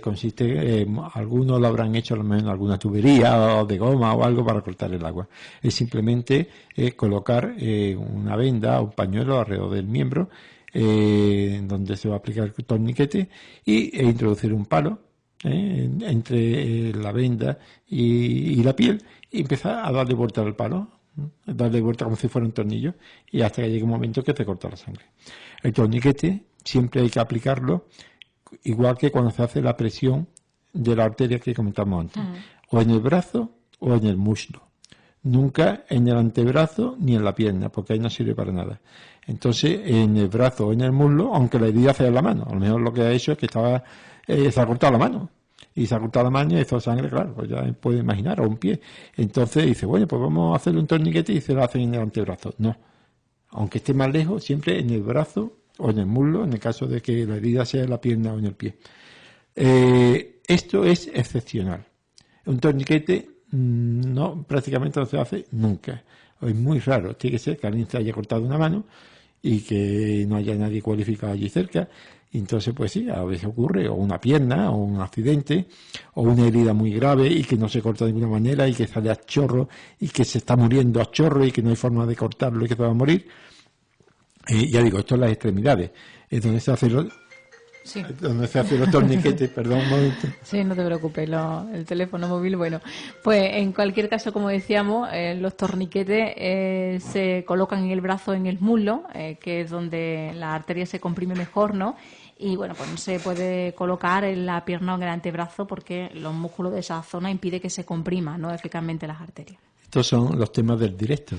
Consiste, algunos lo habrán hecho a lo mejor en alguna tubería o de goma o algo para cortar el agua. Es simplemente colocar una venda o un pañuelo alrededor del miembro, donde se va a aplicar el torniquete, e introducir un palo entre la venda y la piel, y empezar a darle vuelta al palo, darle vuelta como si fuera un tornillo, y hasta que llegue un momento que te corta la sangre. El torniquete siempre hay que aplicarlo igual que cuando se hace la presión de la arteria que comentamos antes, o en el brazo o en el muslo. Nunca en el antebrazo ni en la pierna, porque ahí no sirve para nada. Entonces, en el brazo o en el muslo, aunque la herida sea en la mano, a lo mejor lo que ha hecho es que se ha cortado la mano. Y se ha cortado la mano y hizo sangre, claro, pues ya puede imaginar, o un pie. Entonces dice, bueno, pues vamos a hacerle un torniquete y se lo hacen en el antebrazo. No. Aunque esté más lejos, siempre en el brazo o en el muslo, en el caso de que la herida sea en la pierna o en el pie. Esto es excepcional. Un torniquete prácticamente no se hace nunca. Es muy raro. Tiene que ser que alguien se haya cortado una mano y que no haya nadie cualificado allí cerca. Y entonces, pues sí, a veces ocurre o una pierna, o un accidente, o una herida muy grave y que no se corta de ninguna manera y que sale a chorro y que se está muriendo a chorro y que no hay forma de cortarlo y que se va a morir. Ya digo, esto es las extremidades. Es donde se hacen los torniquetes, perdón un momento. Sí, no te preocupes, el teléfono móvil, bueno, pues en cualquier caso, como decíamos, los torniquetes se colocan en el brazo, en el muslo, que es donde la arteria se comprime mejor, ¿no? Y bueno, pues no se puede colocar en la pierna o en el antebrazo porque los músculos de esa zona impiden que se comprima, ¿no?, eficazmente las arterias. Estos son los temas del directo.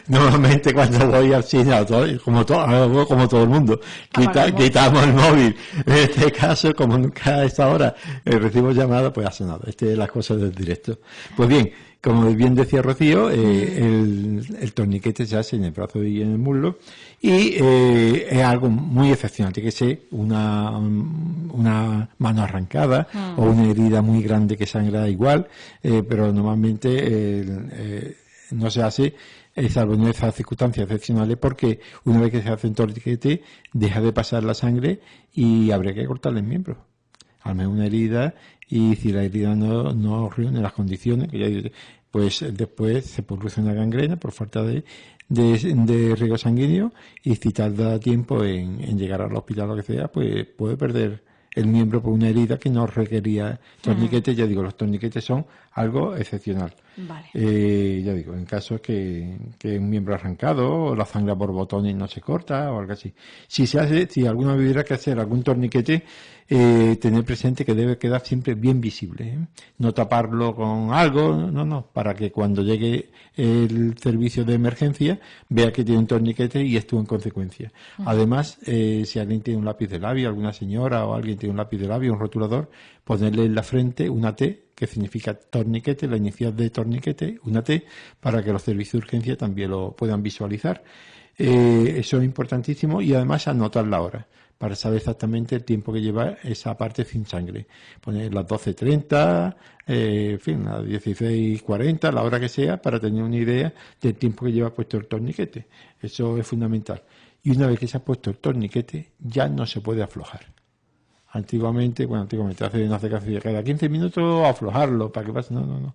Normalmente cuando voy al cine, como todo el mundo, quitamos el móvil. En este caso, como nunca a esta hora recibo llamadas, pues hace nada. Esta es la cosa del directo. Pues bien, como bien decía Rocío, el torniquete se hace en el brazo y en el muslo y es algo muy excepcional. Tiene que ser una mano arrancada o una herida muy grande que sangra igual, pero normalmente no se hace, salvo en esas circunstancias excepcionales, porque una vez que se hace un torniquete deja de pasar la sangre y habría que cortarle el miembro. Al menos una herida, y si la herida no reúne las condiciones, que ya, pues después se produce una gangrena por falta de riego sanguíneo, y si tarda tiempo en llegar al hospital o lo que sea, pues puede perder el miembro por una herida que no requería torniquetes. Ya digo, los torniquetes son algo excepcional. Vale. Ya digo, en casos que un miembro arrancado o la sangre por botones no se corta o algo así. Si alguna vez hubiera que hacer algún torniquete, tener presente que debe quedar siempre bien visible, ¿eh? No taparlo con algo, no, para que cuando llegue el servicio de emergencia vea que tiene un torniquete y actúe en consecuencia. Además, si alguien tiene un lápiz de labio, alguna señora o alguien tiene un lápiz de labio, un rotulador, ponerle en la frente una T, que significa torniquete, la inicial de torniquete, una T, para que los servicios de urgencia también lo puedan visualizar. Eso es importantísimo, y además anotar la hora para saber exactamente el tiempo que lleva esa parte sin sangre. Poner las 12:30, en fin, las 16:40, la hora que sea, para tener una idea del tiempo que lleva puesto el torniquete. Eso es fundamental. Y una vez que se ha puesto el torniquete, ya no se puede aflojar. Antiguamente hace casi cada 15 minutos aflojarlo para que pase. No.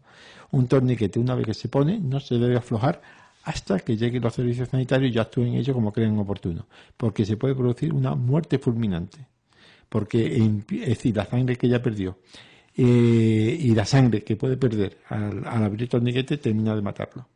Un torniquete, una vez que se pone, no se debe aflojar hasta que lleguen los servicios sanitarios y ya actúen ellos como creen oportuno, porque se puede producir una muerte fulminante, porque es decir, la sangre que ya perdió y la sangre que puede perder al abrir el torniquete termina de matarlo.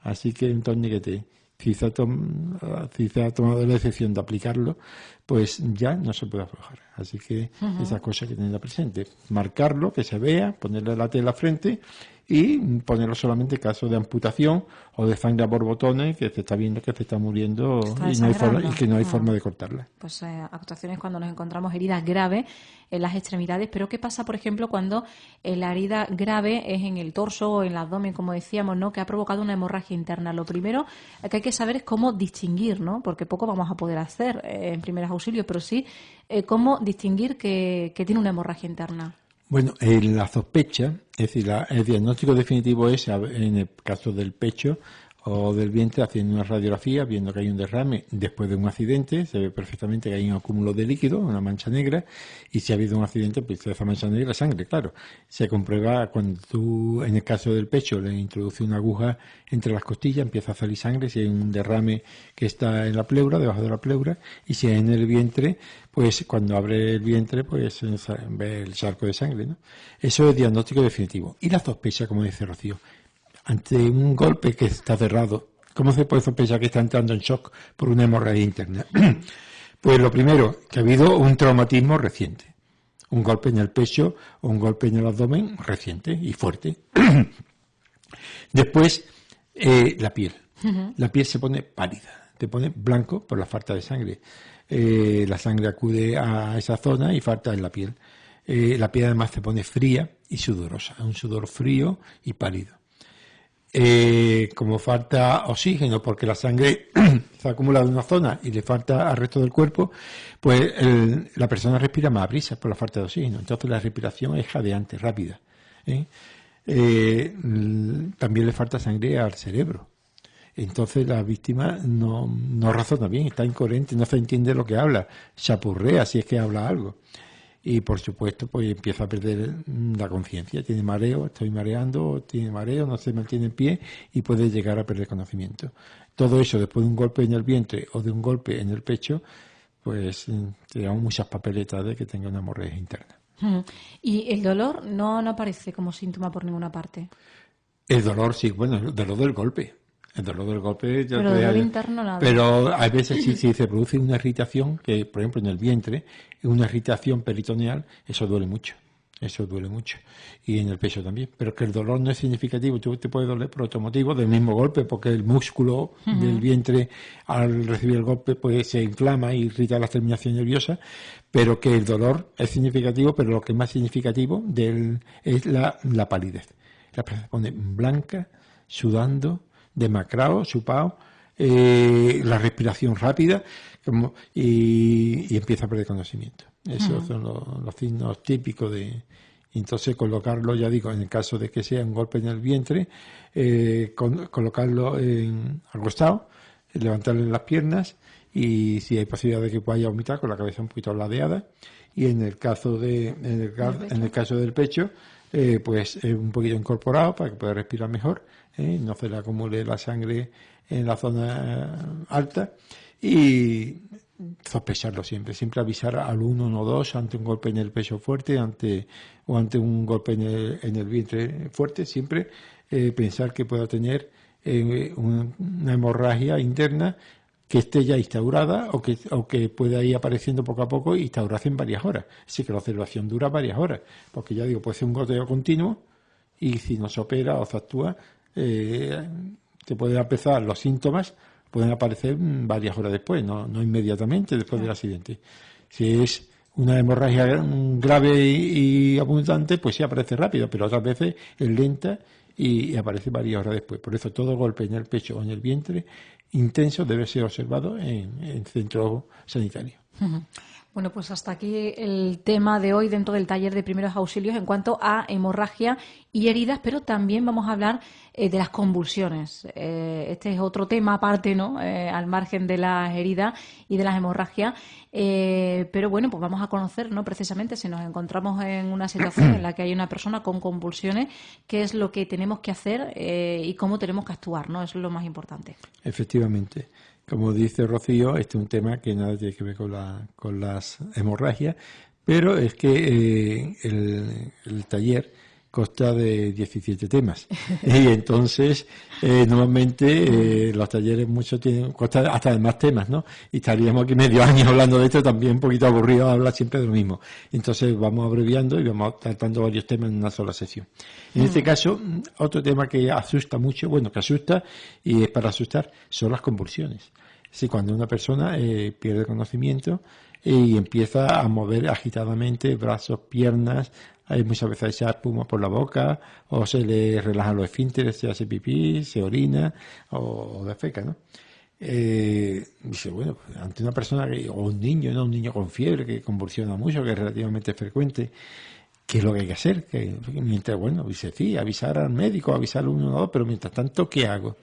Así que un torniquete, si se ha tomado la decisión de aplicarlo, pues ya no se puede aflojar. Así que esas cosas que tenerla presente, marcarlo, que se vea, ponerle la tela frente y ponerlo solamente en caso de amputación o de sangre a borbotones, que se está viendo que se está muriendo y que no hay forma de cortarla. Pues actuaciones cuando nos encontramos heridas graves en las extremidades, pero ¿qué pasa, por ejemplo, cuando la herida grave es en el torso o en el abdomen, como decíamos, ¿no?, que ha provocado una hemorragia interna? Lo primero que hay que saber es cómo distinguir, ¿no?, porque poco vamos a poder hacer en primeros auxilios, pero sí cómo distinguir que tiene una hemorragia interna. Bueno, la sospecha, es decir, el diagnóstico definitivo es, en el caso del pecho o del vientre, haciendo una radiografía, viendo que hay un derrame después de un accidente, se ve perfectamente que hay un acúmulo de líquido, una mancha negra, y si ha habido un accidente, pues esa mancha negra es sangre, claro. Se comprueba cuando tú, en el caso del pecho, le introduces una aguja entre las costillas, empieza a salir sangre, si hay un derrame que está en la pleura, debajo de la pleura, y si hay en el vientre, pues cuando abre el vientre, pues ve el charco de sangre, ¿no? Eso es diagnóstico definitivo. Y la sospecha, como dice Rocío, ante un golpe que está cerrado, ¿cómo se puede sospechar que está entrando en shock por una hemorragia interna? Pues lo primero, que ha habido un traumatismo reciente, un golpe en el pecho o un golpe en el abdomen reciente y fuerte. Después, la piel. La piel se pone pálida, te pone blanco por la falta de sangre. La sangre acude a esa zona y falta en la piel. La piel además se pone fría y sudorosa, un sudor frío y pálido. Como falta oxígeno porque la sangre se ha acumulado en una zona y le falta al resto del cuerpo, pues la persona respira más a prisa por la falta de oxígeno. Entonces la respiración es jadeante, rápida. También le falta sangre al cerebro. Entonces la víctima no razona bien, está incoherente, no se entiende lo que habla, chapurrea si es que habla algo. Y por supuesto, pues empieza a perder la conciencia, tiene mareo, estoy mareando, tiene mareo, no se mantiene en pie y puede llegar a perder conocimiento. Todo eso después de un golpe en el vientre o de un golpe en el pecho, pues te dan muchas papeletas de que tenga una hemorragia interna. ¿Y el dolor no aparece como síntoma por ninguna parte? El dolor, sí, bueno, el dolor del golpe. El dolor del golpe... Pero el dolor interno nada. Pero a veces sí se produce una irritación, que por ejemplo en el vientre, una irritación peritoneal, eso duele mucho. Eso duele mucho. Y en el pecho también. Pero que el dolor no es significativo. Tú te puede doler por otro motivo del mismo golpe, porque el músculo del vientre al recibir el golpe pues se inflama y irrita las terminaciones nerviosas. Pero que el dolor es significativo, pero lo que es más significativo es la palidez. La persona se pone blanca, sudando, demacrado, chupado, la respiración rápida y empieza a perder conocimiento. Esos son los signos típicos de... Entonces colocarlo, ya digo, en el caso de que sea un golpe en el vientre, colocarlo acostado, levantarle las piernas y si hay posibilidad de que vaya a vomitar con la cabeza un poquito ladeada, y en el caso del pecho, pues un poquito incorporado para que pueda respirar mejor, no se le acumule la sangre en la zona alta y sospecharlo siempre avisar al 112 ante un golpe en el pecho fuerte o ante un golpe en el vientre fuerte, siempre pensar que pueda tener una hemorragia interna que esté ya instaurada o que pueda ir apareciendo poco a poco y instaurarse en varias horas. Así que la observación dura varias horas, porque ya digo, puede ser un goteo continuo y si no se opera o se actúa, te pueden empezar los síntomas, pueden aparecer varias horas después, no inmediatamente después del accidente. Si es una hemorragia grave y abundante, pues sí aparece rápido, pero otras veces es lenta y aparece varias horas después. Por eso todo golpe en el pecho o en el vientre intenso debe ser observado en centro sanitario. Bueno, pues hasta aquí el tema de hoy dentro del taller de primeros auxilios en cuanto a hemorragia y heridas, pero también vamos a hablar de las convulsiones. Este es otro tema aparte, ¿no? Al margen de las heridas y de las hemorragias. Pero bueno, pues vamos a conocer, ¿no? Precisamente si nos encontramos en una situación en la que hay una persona con convulsiones, qué es lo que tenemos que hacer y cómo tenemos que actuar, ¿no? Eso es lo más importante. Efectivamente. Como dice Rocío, este es un tema que nada tiene que ver con las hemorragias, pero es que el taller consta de 17 temas. Y entonces, normalmente, los talleres constan hasta de más temas, ¿no? Y estaríamos aquí medio año hablando de esto, también un poquito aburrido hablar siempre de lo mismo. Entonces, vamos abreviando y vamos tratando varios temas en una sola sesión. En este caso, otro tema que asusta mucho, que asusta y es para asustar, son las convulsiones. Sí, cuando una persona pierde conocimiento y empieza a mover agitadamente brazos, piernas, hay muchas veces echar espuma por la boca, o se le relajan los esfínteres, se hace pipí, se orina, o defeca, ¿no? Dice, bueno, ante una persona, o un niño con fiebre que convulsiona mucho, que es relativamente frecuente, ¿qué es lo que hay que hacer? Que mientras, dice, sí, avisar al médico, avisar al 112, pero mientras tanto, ¿qué hago?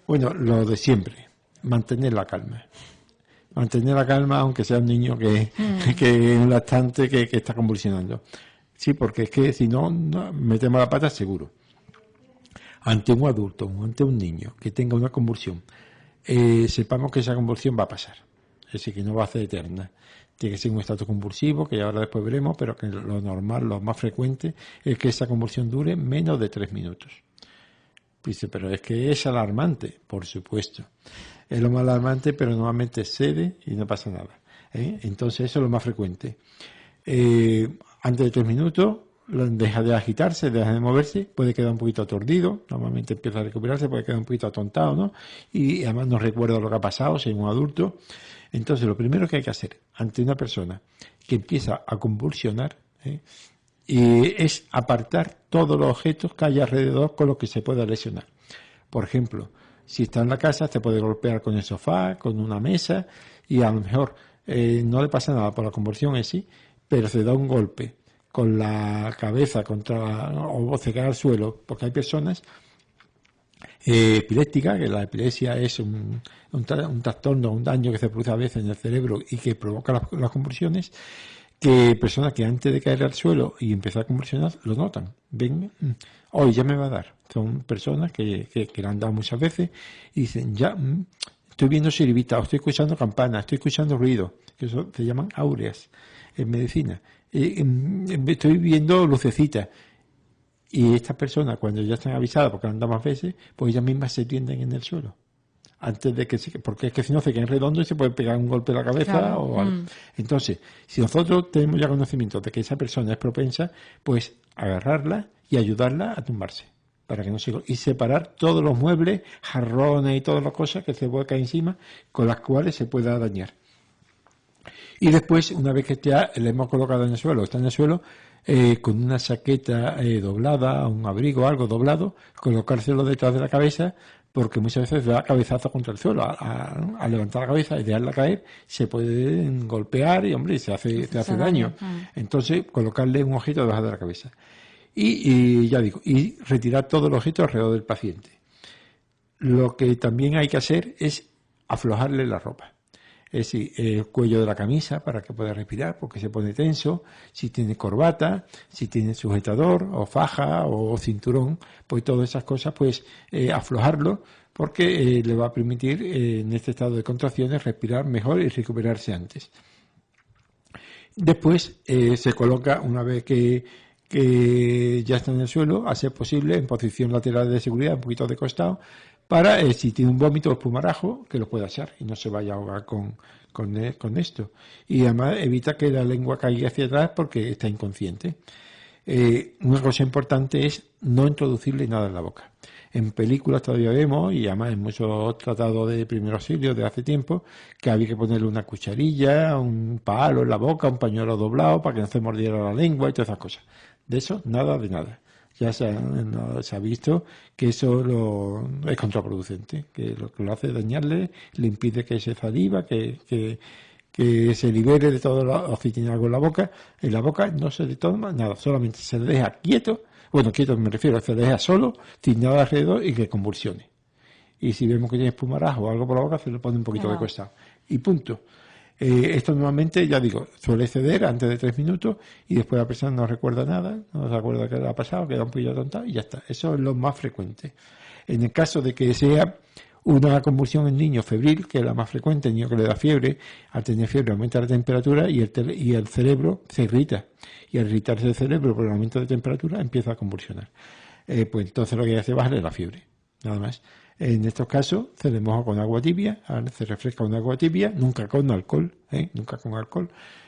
Bueno, lo de siempre, mantener la calma. Mantener la calma, aunque sea un niño que es un lactante que está convulsionando. Sí, porque es que si no, metemos la pata seguro. Ante un adulto, ante un niño que tenga una convulsión, sepamos que esa convulsión va a pasar. Es decir, que no va a ser eterna. Tiene que ser un estado convulsivo, que ahora después veremos, pero que lo normal, lo más frecuente, es que esa convulsión dure menos de 3 minutos. Dice, pero es que es alarmante, por supuesto. Es lo más alarmante, pero normalmente cede y no pasa nada. Entonces eso es lo más frecuente. Antes de 3 minutos deja de agitarse, deja de moverse, puede quedar un poquito aturdido, normalmente empieza a recuperarse, puede quedar un poquito atontado, ¿no? Y además no recuerda lo que ha pasado, si es un adulto. Entonces lo primero que hay que hacer ante una persona que empieza a convulsionar, es apartar todos los objetos que hay alrededor con los que se pueda lesionar. Por ejemplo, si está en la casa, se puede golpear con el sofá, con una mesa, y a lo mejor no le pasa nada por la convulsión en sí, pero se da un golpe con la cabeza o se cae al suelo, porque hay personas epiléptica, que la epilepsia es un trastorno, un daño que se produce a veces en el cerebro y que provoca las convulsiones, que personas que antes de caer al suelo y empezar a convulsionar lo notan, ven, hoy ya me va a dar. Son personas que le han dado muchas veces y dicen, ya estoy viendo sirivita, estoy escuchando campanas, estoy escuchando ruido, que eso se llaman áureas en medicina, estoy viendo lucecitas. Y estas personas, cuando ya están avisadas porque han dado más veces, pues ellas mismas se tienden en el suelo. Antes de que porque es que si no se quedan redondos y se puede pegar un golpe en la cabeza, claro, o algo. Entonces, si nosotros tenemos ya conocimiento de que esa persona es propensa, pues agarrarla y ayudarla a tumbarse para que no se, y separar todos los muebles, jarrones y todas las cosas que se vuelcan encima con las cuales se pueda dañar. Y después, una vez que ya le hemos colocado en el suelo, está en el suelo, con una chaqueta doblada, un abrigo, algo doblado, colocárselo detrás de la cabeza, porque muchas veces da cabezazo contra el suelo. Al levantar la cabeza y dejarla caer, se puede golpear y, hombre, se hace daño. Entonces, colocarle un objeto debajo de la cabeza. Y ya digo, y retirar todos los objetos alrededor del paciente. Lo que también hay que hacer es aflojarle la ropa. Es decir, el cuello de la camisa para que pueda respirar porque se pone tenso, si tiene corbata, si tiene sujetador o faja o cinturón, pues todas esas cosas pues aflojarlo porque le va a permitir en este estado de contracciones respirar mejor y recuperarse antes. Después se coloca, una vez que ya está en el suelo, a ser posible en posición lateral de seguridad, un poquito de costado, para, si tiene un vómito o espumarajo, que lo pueda echar y no se vaya a ahogar con esto. Y además evita que la lengua caiga hacia atrás porque está inconsciente. Una cosa importante es no introducirle nada en la boca. En películas todavía vemos, y además en muchos tratados de primer auxilio de hace tiempo, que había que ponerle una cucharilla, un palo en la boca, un pañuelo doblado para que no se mordiera la lengua y todas esas cosas. De eso, nada de nada. Ya se ha visto que eso es contraproducente, que lo hace dañarle, le impide que se saliva, que se libere de todo, o si tiene algo en la boca no se le toma nada, solamente se le deja quieto, bueno, quieto me refiero, se le deja solo, sin nada alrededor y que convulsione. Y si vemos que tiene espumarajo o algo por la boca, se le pone un poquito de costado. Y punto. Esto normalmente, ya digo, suele ceder antes de 3 minutos y después la persona no recuerda nada, no se acuerda que le ha pasado, queda un poquillo atontado y ya está. Eso es lo más frecuente. En el caso de que sea una convulsión en niño febril, que es la más frecuente, el niño que le da fiebre, al tener fiebre aumenta la temperatura y el cerebro se irrita. Y al irritarse el cerebro por el aumento de temperatura empieza a convulsionar. Pues entonces lo que hace es bajarle la fiebre, nada más. En estos casos se le moja con agua tibia, se refresca con agua tibia, nunca con alcohol,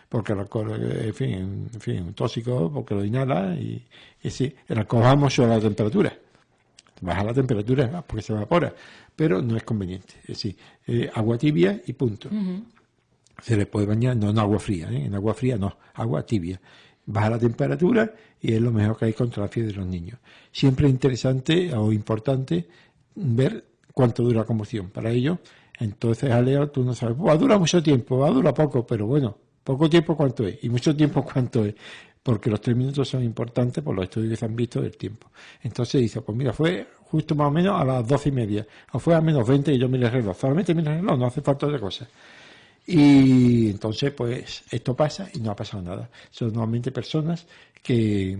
porque el alcohol, en fin, un tóxico, porque lo inhala y sí, el alcohol baja mucho la temperatura, baja la temperatura porque se evapora, pero no es conveniente, es decir, agua tibia y punto. Se le puede bañar, no en agua fría, en agua fría no, agua tibia. Baja la temperatura y es lo mejor que hay contra la fiebre de los niños. Siempre es interesante o importante ver cuánto dura la convulsión. Para ello, entonces, Aleo, tú no sabes, va a durar mucho tiempo, va a durar poco, pero bueno, poco tiempo cuánto es, y mucho tiempo cuánto es, porque los 3 minutos son importantes por los estudios que se han visto del tiempo. Entonces dice, pues mira, fue justo más o menos a las 12:30, o fue a menos 20 y yo miré el reloj, solamente miré el reloj, no hace falta otra cosa. Y entonces, pues, esto pasa y no ha pasado nada. Son normalmente personas que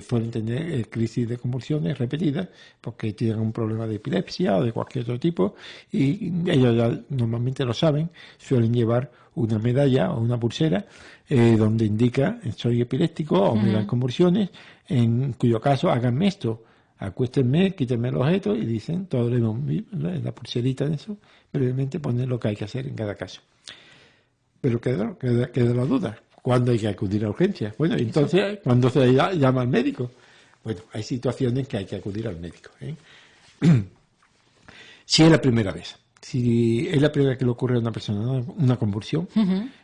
pueden tener crisis de convulsiones repetidas porque tienen un problema de epilepsia o de cualquier otro tipo y ellos ya normalmente lo saben, suelen llevar una medalla o una pulsera donde indica soy epiléptico o me dan convulsiones, en cuyo caso háganme esto, acuéstenme, quítenme el objeto y dicen, todo en la pulserita en eso, brevemente ponen lo que hay que hacer en cada caso. Pero queda la duda. ¿Cuándo hay que acudir a urgencias? Bueno, entonces, ¿cuándo se llama al médico? Bueno, hay situaciones que hay que acudir al médico. Si es la primera vez. Si es la primera vez que le ocurre a una persona una convulsión,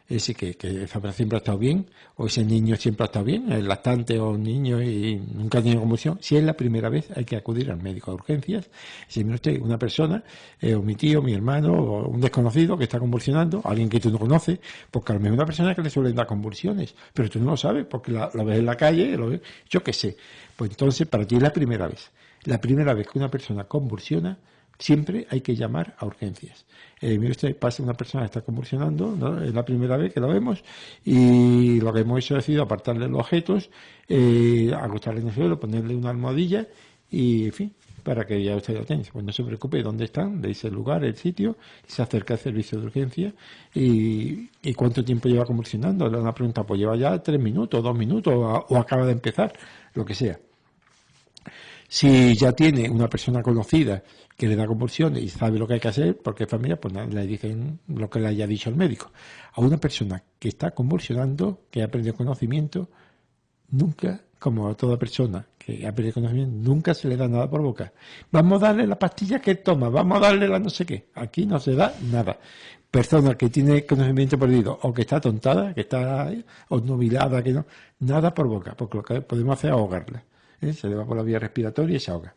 es decir, que esa persona siempre ha estado bien, o ese niño siempre ha estado bien, el lactante o un niño y nunca ha tenido convulsión, si es la primera vez hay que acudir al médico a urgencias. Si mira usted una persona, o mi tío, mi hermano, o un desconocido que está convulsionando, alguien que tú no conoces, porque a lo mejor es una persona que le suelen dar convulsiones, pero tú no lo sabes porque la ves en la calle, yo qué sé. Pues entonces para ti es la primera vez. La primera vez que una persona convulsiona, siempre hay que llamar a urgencias. Mire usted, pasa una persona que está convulsionando, ¿no? Es la primera vez que lo vemos, y lo que hemos hecho ha sido apartarle los objetos, acostarle en el suelo, ponerle una almohadilla y, en fin, para que ya usted lo tenga. Pues no se preocupe dónde están, le dice el lugar, el sitio, y se acerca al servicio de urgencia. ¿Y cuánto tiempo lleva convulsionando? Le da una pregunta, pues lleva ya 3 minutos, 2 minutos, o acaba de empezar, lo que sea. Si ya tiene una persona conocida que le da convulsiones y sabe lo que hay que hacer, porque es familia, pues nada, le dicen lo que le haya dicho el médico. A una persona que está convulsionando, que ha perdido conocimiento, nunca, como a toda persona que ha perdido conocimiento, nunca se le da nada por boca. Vamos a darle la pastilla que toma, vamos a darle la no sé qué. Aquí no se da nada. Persona que tiene conocimiento perdido o que está tontada, que está obnubilada, que no, nada por boca, porque lo que podemos hacer es ahogarla. Se le va por la vía respiratoria y se ahoga.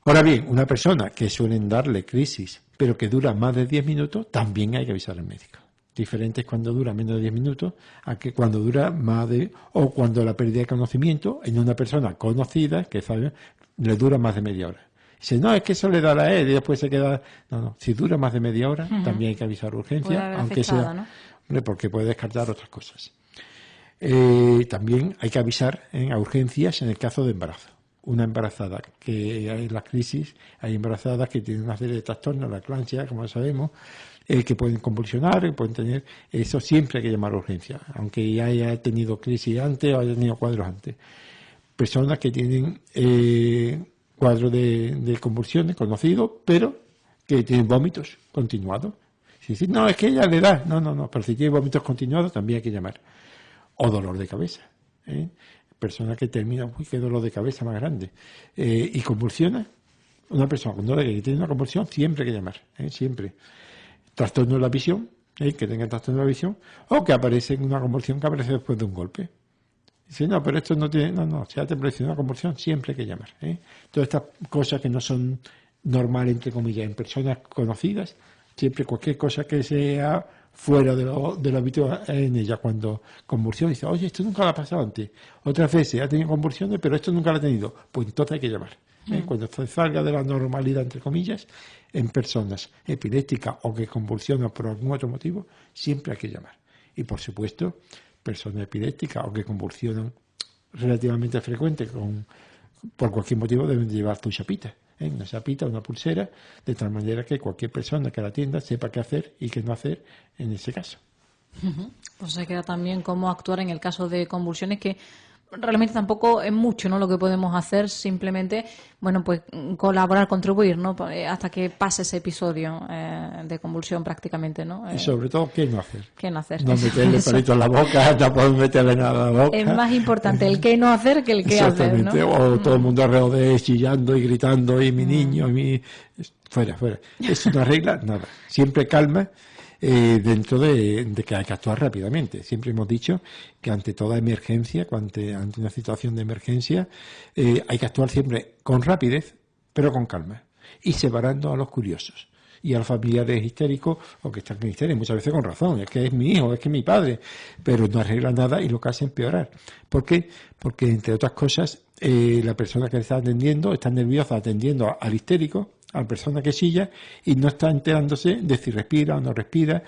Ahora bien, una persona que suelen darle crisis, pero que dura más de 10 minutos, también hay que avisar al médico. Diferente es cuando dura menos de 10 minutos a que cuando dura más de, o cuando la pérdida de conocimiento en una persona conocida, que sabe, le dura más de media hora. Dice, no, es que eso le da a él y después se queda. No, si dura más de media hora, también hay que avisar urgencia, aunque sea, ¿no? Hombre, porque puede descartar otras cosas. También hay que avisar a urgencias en el caso de embarazo. Una embarazada, que hay en las crisis, hay embarazadas que tienen una serie de trastornos, la eclampsia, como sabemos, que pueden convulsionar, que pueden tener, eso siempre hay que llamar a urgencia, aunque ya haya tenido crisis antes o haya tenido cuadros antes. Personas que tienen cuadros de convulsiones conocidos, pero que tienen vómitos continuados. Si dicen, no, es que ella le da, no, pero si tiene vómitos continuados también hay que llamar. O dolor de cabeza. Persona que termina, uy, qué dolor de cabeza más grande. Y convulsiona. Una persona con dolor que tiene una convulsión, siempre hay que llamar. Siempre. Trastorno de la visión, que tenga trastorno de la visión, o que aparece en una convulsión que aparece después de un golpe. Dice, no, pero esto no tiene, no, si ya te aparece una convulsión, siempre hay que llamar. Todas estas cosas que no son normales, entre comillas, en personas conocidas, siempre cualquier cosa que sea fuera de lo habitual en ella, cuando convulsiona, dice, oye, esto nunca lo ha pasado antes. Otras veces ha tenido convulsiones, pero esto nunca lo ha tenido. Pues entonces hay que llamar. Cuando salga de la normalidad, entre comillas, en personas epilépticas o que convulsionan por algún otro motivo, siempre hay que llamar. Y por supuesto, personas epilépticas o que convulsionan relativamente frecuente por cualquier motivo deben llevar su chapita. Una chapita, una pulsera, de tal manera que cualquier persona que la atienda sepa qué hacer y qué no hacer en ese caso. Pues se queda también cómo actuar en el caso de convulsiones, que realmente tampoco es mucho, ¿no? Lo que podemos hacer, simplemente, bueno, pues colaborar, contribuir, ¿no? Hasta que pase ese episodio de convulsión prácticamente, ¿no? Y sobre todo, ¿qué no hacer? ¿Qué no hacer? No meterle palito en la boca, tampoco meterle nada en la boca. Es más importante el qué no hacer que el qué hacer, ¿no? O todo el mundo alrededor de chillando y gritando, y mi niño, y mi... Fuera. Es una regla, nada. Siempre calma. Dentro de que hay que actuar rápidamente. Siempre hemos dicho que ante toda emergencia, ante una situación de emergencia, hay que actuar siempre con rapidez, pero con calma, y separando a los curiosos y a los familiares histéricos o que están en histeria, muchas veces con razón, es que es mi hijo, es que es mi padre, pero no arregla nada y lo que hace es empeorar. ¿Por qué? Porque, entre otras cosas, la persona que le está atendiendo está nerviosa atendiendo al histérico, a la persona que chilla, y no está enterándose de si respira o no respira,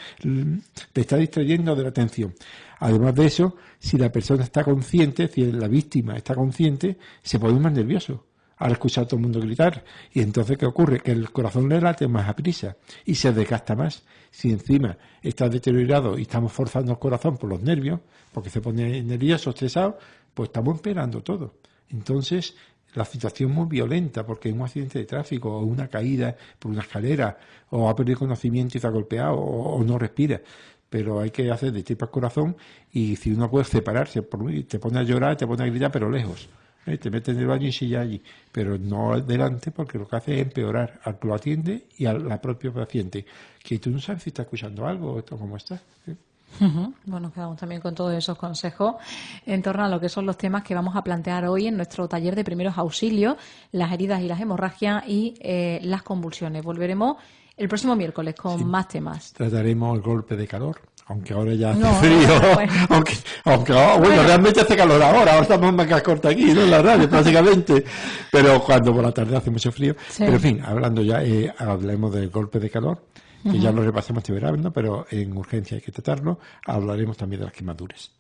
te está distrayendo de la atención. Además de eso, si la persona está consciente, si la víctima está consciente, se pone más nervioso al escuchar a todo el mundo gritar. Y entonces, ¿qué ocurre? Que el corazón le late más a prisa y se desgasta más. Si encima está deteriorado y estamos forzando el corazón por los nervios, porque se pone nervioso, estresado, pues estamos empeorando todo. Entonces, la situación muy violenta, porque un accidente de tráfico o una caída por una escalera, o ha perdido conocimiento y se ha golpeado, o no respira. Pero hay que hacer de tripas corazón, y si uno puede separarse, te pone a llorar, te pone a gritar, pero lejos. Te metes en el baño y sigue allí, pero no delante, porque lo que hace es empeorar al que lo atiende y a la propia paciente, que tú no sabes si está escuchando algo o cómo está. Bueno, quedamos también con todos esos consejos en torno a lo que son los temas que vamos a plantear hoy en nuestro taller de primeros auxilios, las heridas y las hemorragias y las convulsiones. Volveremos el próximo miércoles con más temas. Trataremos el golpe de calor, Aunque ahora ya hace No, frío, bueno. aunque bueno, realmente hace calor ahora estamos en manga corta aquí, ¿no? En la radio prácticamente, pero cuando por la tarde hace mucho frío. Sí. Pero en fin, hablando ya, hablemos del golpe de calor, que ya lo repasamos este verano, pero en urgencia hay que tratarlo. Hablaremos también de las quemaduras,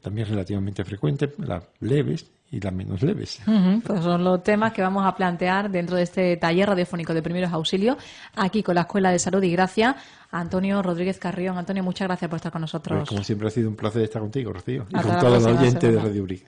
también relativamente frecuentes, las leves y las menos leves. Pues son los temas que vamos a plantear dentro de este taller radiofónico de primeros auxilios, aquí con la Escuela de Salud y Gracia. Antonio Rodríguez Carrión. Antonio, muchas gracias por estar con nosotros. Pues como siempre ha sido un placer estar contigo, Rocío, y Hasta con la todos los próxima oyentes de semana. Radio Urique.